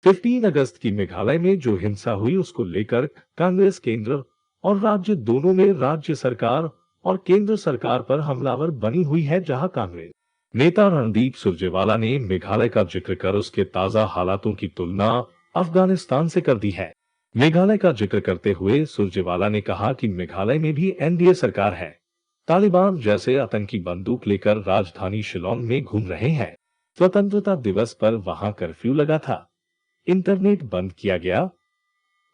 15 अगस्त की मेघालय में जो हिंसा हुई उसको लेकर कांग्रेस केंद्र और राज्य दोनों में राज्य सरकार और केंद्र सरकार पर हमलावर बनी हुई है, जहां कांग्रेस नेता रणदीप सुरजेवाला ने मेघालय का जिक्र कर उसके ताजा हालातों की तुलना अफगानिस्तान से कर दी है। मेघालय का जिक्र करते हुए सुरजेवाला ने कहा कि मेघालय में भी एनडीए सरकार है। तालिबान जैसे आतंकी बंदूक लेकर राजधानी शिलोंग में घूम रहे हैं। स्वतंत्रता दिवस पर वहां कर्फ्यू लगा था, इंटरनेट बंद किया गया,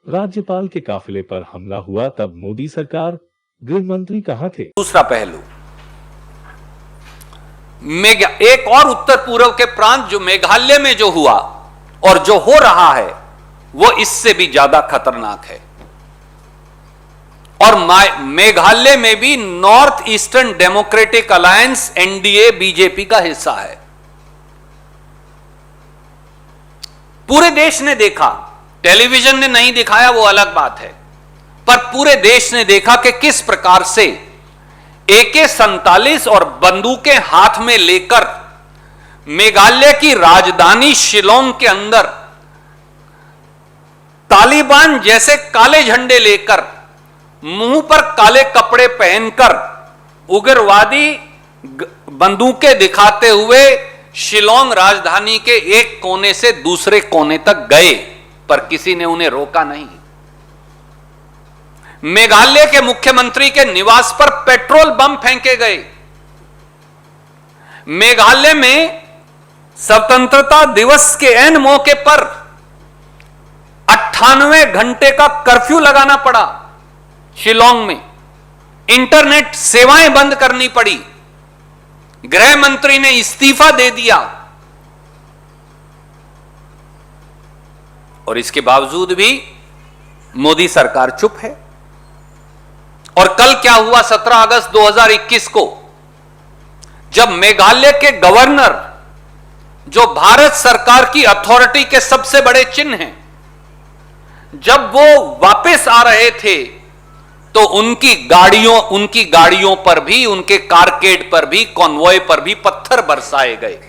राज्यपाल के काफिले पर हमला हुआ, तब मोदी सरकार गृह मंत्री कहां थे? दूसरा पहलू, एक और उत्तर पूर्व के प्रांत जो मेघालय में जो हुआ और जो हो रहा है वो इससे भी ज्यादा खतरनाक है। और मेघालय में भी north eastern democratic alliance NDA BJP का हिस्सा है। पूरे देश ने देखा, टेलीविजन ने नहीं दिखाया वो अलग बात है, पर पूरे देश ने देखा कि किस प्रकार से AK-47 और बंदूकें हाथ में लेकर मेघालय की राजधानी शिलोंग के अंदर तालिबान जैसे काले झंडे लेकर, मुंह पर काले कपड़े पहनकर, उग्रवादी बंदूकें दिखाते हुए शिलोंग राजधानी के एक कोने से दूसरे कोने तक गए, पर किसी ने उन्हें रोका नहीं। मेघालय के मुख्यमंत्री के निवास पर पेट्रोल बम फेंके गए। मेघालय में स्वतंत्रता दिवस के ऐन मौके पर 98 घंटे का कर्फ्यू लगाना पड़ा। शिलोंग में इंटरनेट सेवाएं बंद करनी पड़ी। गृह मंत्री ने इस्तीफा दे दिया और इसके बावजूद भी मोदी सरकार चुप है। और कल क्या हुआ 17 अगस्त 2021 को, जब मेघालय के गवर्नर, जो भारत सरकार की अथॉरिटी के सबसे बड़े चिन्ह हैं, जब वो वापस आ रहे थे तो उनकी गाड़ियों पर भी, उनके कारकेड पर भी, कॉन्वॉय पर भी पत्थर बरसाए गए।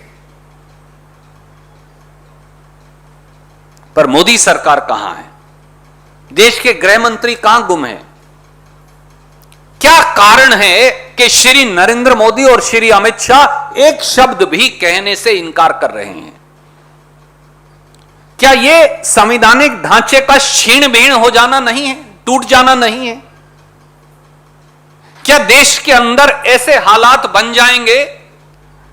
पर मोदी सरकार कहां है? देश के गृह मंत्री कहां गुम हैं? क्या कारण है कि श्री नरेंद्र मोदी और श्री अमित शाह एक शब्द भी कहने से इनकार कर रहे हैं? क्या यह संवैधानिक ढांचे का क्षीण बीण हो जाना नहीं है, टूट जाना नहीं है? क्या देश के अंदर ऐसे हालात बन जाएंगे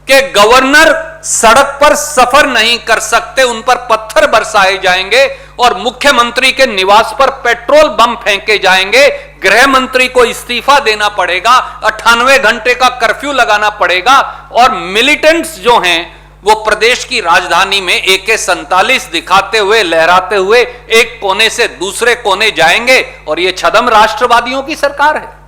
कि गवर्नर सड़क पर सफर नहीं कर सकते, उन पर पत्थर बरसाए जाएंगे और मुख्यमंत्री के निवास पर पेट्रोल बम फेंके जाएंगे, गृह मंत्री को इस्तीफा देना पड़ेगा, 98 घंटे का कर्फ्यू लगाना पड़ेगा और मिलिटेंट्स जो हैं वो प्रदेश की राजधानी में AK-47 दिखाते हुए, लहराते हुए एक कोने से दूसरे कोने जाएंगे? और ये छदम राष्ट्रवादियों की सरकार है।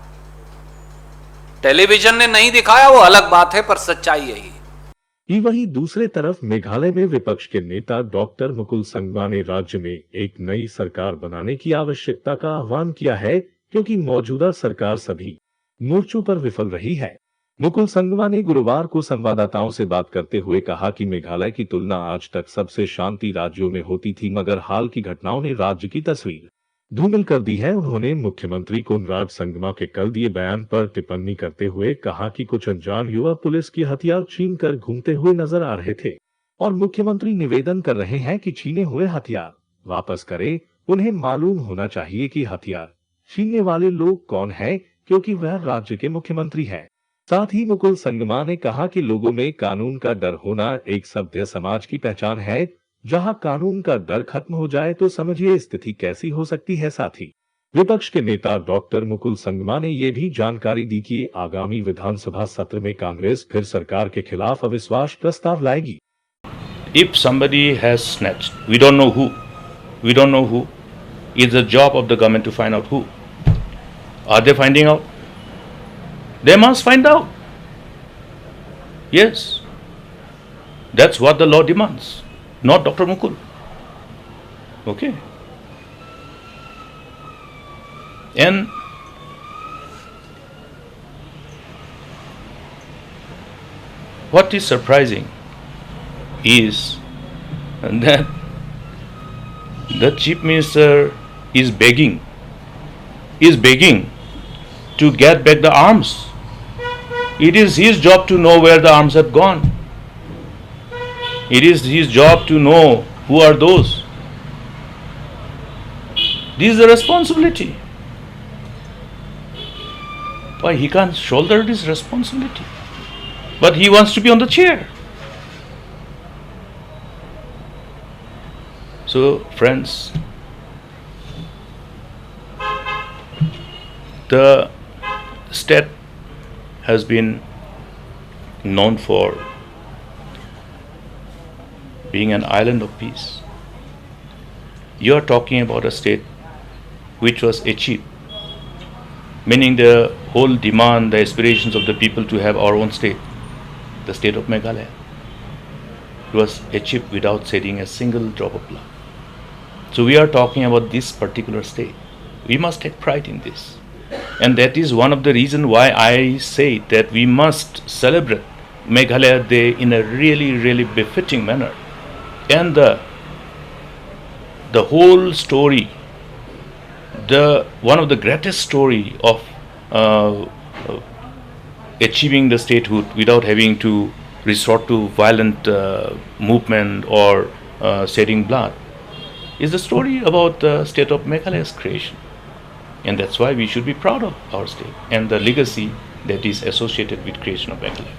टेलीविजन ने नहीं दिखाया वो अलग बात है, पर सच्चाई यही। वहीं दूसरे तरफ मेघालय में विपक्ष के नेता डॉक्टर मुकुल संगमा ने राज्य में एक नई सरकार बनाने की आवश्यकता का आह्वान किया है, क्योंकि मौजूदा सरकार सभी मोर्चों पर विफल रही है। मुकुल संगमा ने गुरुवार को संवाददाताओं से बात करते हुए कहा कि मेघालय की तुलना आज तक सबसे शांति राज्यों में होती थी, मगर हाल की घटनाओं ने राज्य की तस्वीर धूमिल कर दी है। उन्होंने मुख्यमंत्री कोनराड संगमा के कल दिए बयान पर टिप्पणी करते हुए कहा कि कुछ अनजान युवा पुलिस की हथियार छीन कर घूमते हुए नजर आ रहे थे और मुख्यमंत्री निवेदन कर रहे हैं कि छीने हुए हथियार वापस करें। उन्हें मालूम होना चाहिए कि हथियार छीनने वाले लोग कौन हैं, क्योंकि वह राज्य के मुख्यमंत्री हैं। साथ ही मुकुल संगमा ने कहा कि लोगों में कानून का डर होना एक सभ्य समाज की पहचान है। जहां कानून का डर खत्म हो जाए तो समझिए स्थिति कैसी हो सकती है। साथ ही विपक्ष के नेता डॉक्टर मुकुल संगमा ने यह भी जानकारी दी कि आगामी विधानसभा सत्र में कांग्रेस फिर सरकार के खिलाफ अविश्वास प्रस्ताव लाएगी। If somebody has snatched, we don't know who. It's the job of the government to find out who. Are they finding out? They must find out. Yes, that's what the law demands. Not Dr. Mukul. Okay. And what is surprising is that The Chief Minister is begging to get back the arms. It is his job to know where the arms have gone. It is his job to know who are those. This is the responsibility. Why he can't shoulder this responsibility? But he wants to be on the chair. So, friends, the state has been known for being an island of peace. You are talking about a state which was achieved, meaning the whole demand, the aspirations of the people to have our own state, the state of Meghalaya, was achieved without shedding a single drop of blood. So we are talking about this particular state. We must take pride in this. And that is one of the reasons why I say that we must celebrate Meghalaya Day in a really, really befitting manner. And the whole story, one of the greatest story of achieving the statehood without having to resort to violent movement or shedding blood, is the story about the state of Meghalaya's creation. And that's why we should be proud of our state and the legacy that is associated with creation of Meghalaya.